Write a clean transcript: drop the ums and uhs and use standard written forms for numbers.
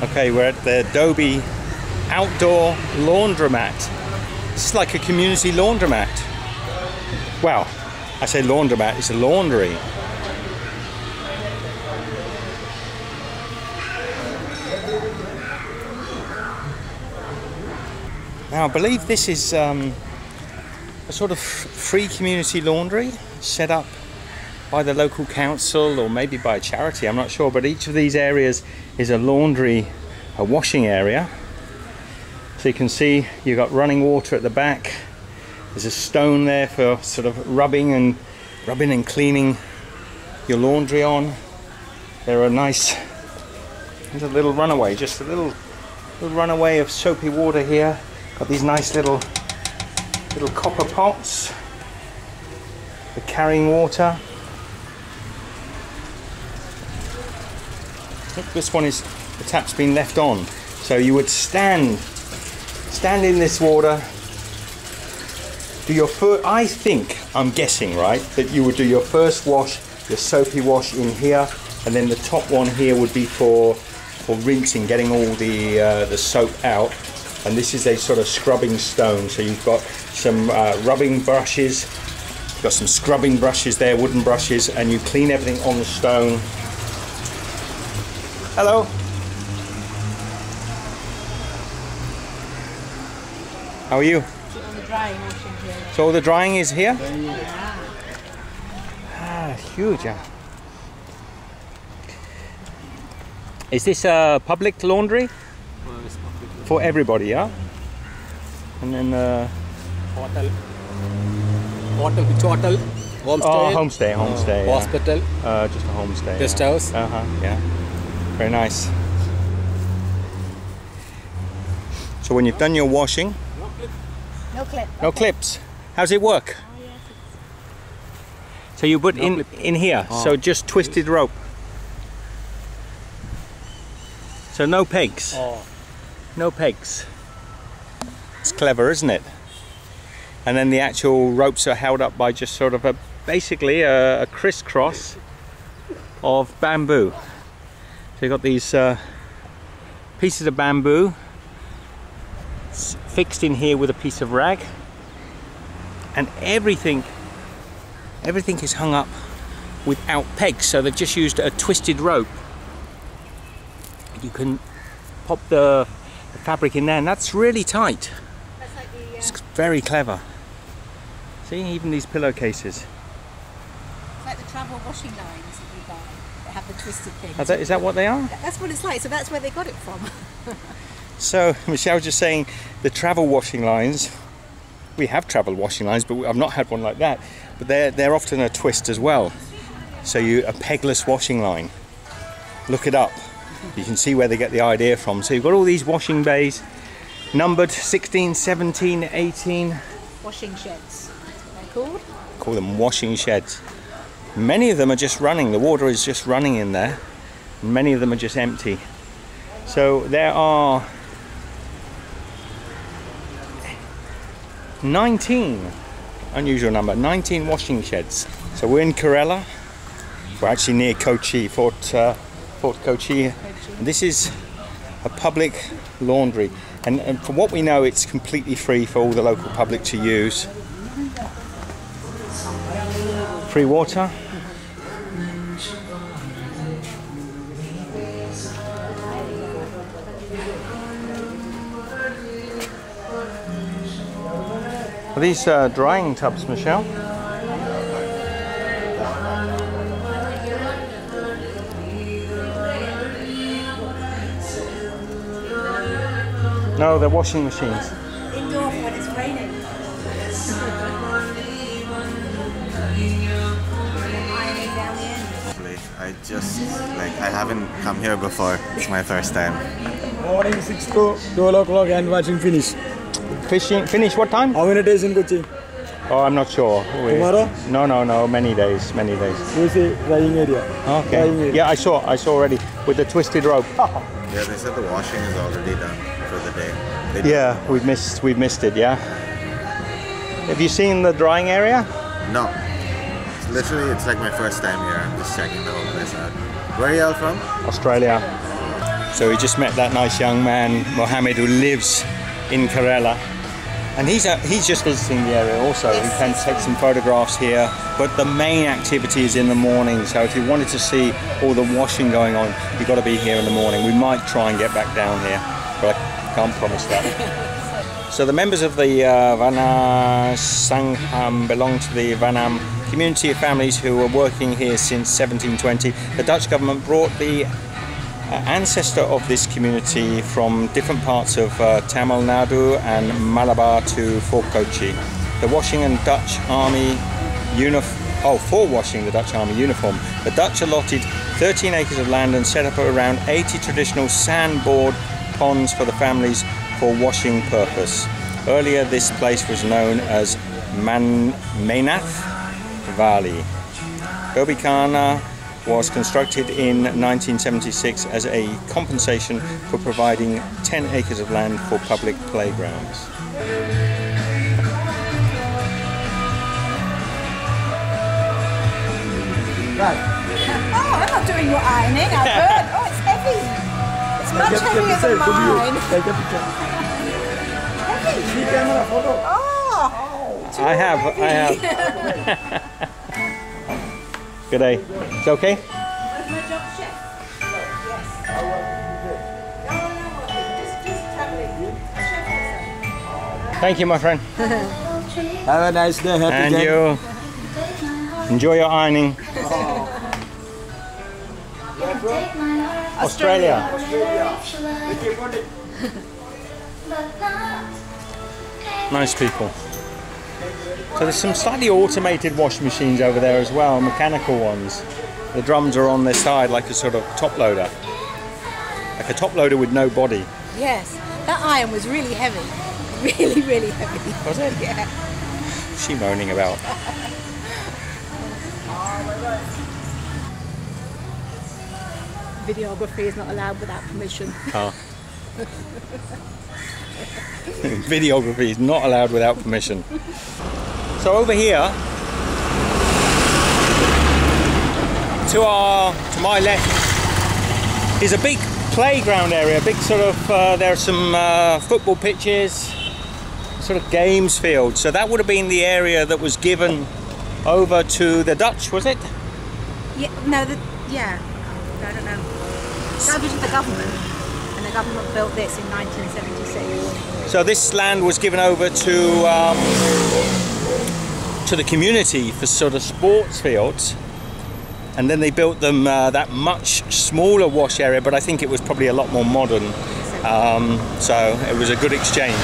Okay, we're at the Dhobi outdoor laundromat. This is like a community laundromat. Well, I say laundromat, it's a laundry. Now I believe this is a sort of free community laundry set up by the local council or maybe by a charity, I'm not sure, but each of these areas is a laundry, a washing area. So you can see you've got running water at the back. There's a stone there for sort of rubbing and cleaning your laundry on. There are nice, there's a little runaway, just a little runaway of soapy water here. Got these nice little copper pots for carrying water. Look, this one is, the tap's been left on. So you would stand in this water, do your first, I think, I'm guessing, right, that you would do your first wash, your soapy wash in here, and then the top one here would be for rinsing, getting all the soap out. And this is a sort of scrubbing stone. So you've got some rubbing brushes, you've got some scrubbing brushes there, wooden brushes, and you clean everything on the stone. Hello. How are you? All the drying washing here. So all the drying is here? Yeah. Ah, huge. Yeah. Is this a public laundry? For everybody, yeah? And then hotel. Which hotel? Homestay? Oh, homestay. Hospital? Yeah. Just a homestay. Guest house? Yeah. Very nice. So when you've done your washing, No clip. no clips. How's it work? Oh, yes, So you put in here, so just twisted rope. So no pegs. No pegs. It's clever, isn't it? And then the actual ropes are held up by just sort of basically a crisscross of bamboo. So you've got these pieces of bamboo fixed in here with a piece of rag, and everything is hung up without pegs, so they've just used a twisted rope. You can pop the fabric in there, and that's really tight. That's like the, It's very clever. See, even these pillowcases. it's like the travel washing lines that you buy that have the twisted things. Is that what they are? That's what it's like, so that's where they got it from. So Michelle was just saying the travel washing lines. We have travel washing lines, but I've not had one like that. But they're often a twist as well. So a pegless washing line. Look it up. You can see where they get the idea from. So you've got all these washing bays, numbered 16, 17, 18. Washing sheds, that's what they're called. Call them washing sheds. Many of them are just running. The water is just running in there. And many of them are just empty. So there are 19, unusual number, 19 washing sheds. So we're in Kerala. We're actually near Kochi, Fort Kochi. And this is a public laundry. And from what we know, it's completely free for all the local public to use. Free water. Are these drying tubs, Michelle? No, they're washing machines. Indoor when it's raining. Ironing down the end. I haven't come here before. It's my first time. Morning 6 to 12 o'clock and watching finish. Finish what time? How many days in Kochi? Oh, I'm not sure. Tomorrow? No, many days. You see drying area. Okay. Drying area. Yeah, I saw already with the twisted rope. Yeah, they said the washing is already done for the day. Yeah, we've missed it, yeah. Have you seen the drying area? No. It's like my first time here. I'm just checking the whole place out. Where are y'all from? Australia. So we just met that nice young man, Mohammed, who lives in Kerala. And he's just visiting the area also. He can take some photographs here, but the main activity is in the morning. So if you wanted to see all the washing going on, you've got to be here in the morning. We might try and get back down here, but I can't promise that. So the members of the Vana Sangham belong to the Vanam community of families who were working here since 1720. The Dutch government brought the ancestor of this community from different parts of Tamil Nadu and Malabar to Fort Kochi. For washing the Dutch Army uniform, the Dutch allotted 13 acres of land and set up around 80 traditional sandboard ponds for the families for washing purpose. Earlier this place was known as Menath Valley. Dhobi Khana was constructed in 1976 as a compensation for providing 10 acres of land for public playgrounds. Right. Oh, I'm not doing your ironing, Albert. Oh, it's heavy. It's much heavier than mine. Take a picture. Heavy. See camera, photo. Oh. I have. Good day. It's okay? Where's my job, chef? Yes. No, just traveling. Chef also. Thank you, my friend. Have a nice day. Happy And day. you. Enjoy your ironing. Australia. Nice people. So there's some slightly automated wash machines over there as well, mechanical ones. The drums are on their side like a sort of top loader. Like a top loader with no body. Yes, that iron was really heavy. Really, really heavy. Was it? Yeah. What's she moaning about? Videography is not allowed without permission. Oh. Videography is not allowed without permission. So over here, to my left, is a big playground area. Big sort of, there are some football pitches, sort of games field. So that would have been the area that was given over to the Dutch, was it? Yeah, no, yeah. I don't know. That was the government, and the government built this in 1976. So this land was given over to the community for sort of sports fields, and then they built them that much smaller wash area, but I think it was probably a lot more modern. So it was a good exchange.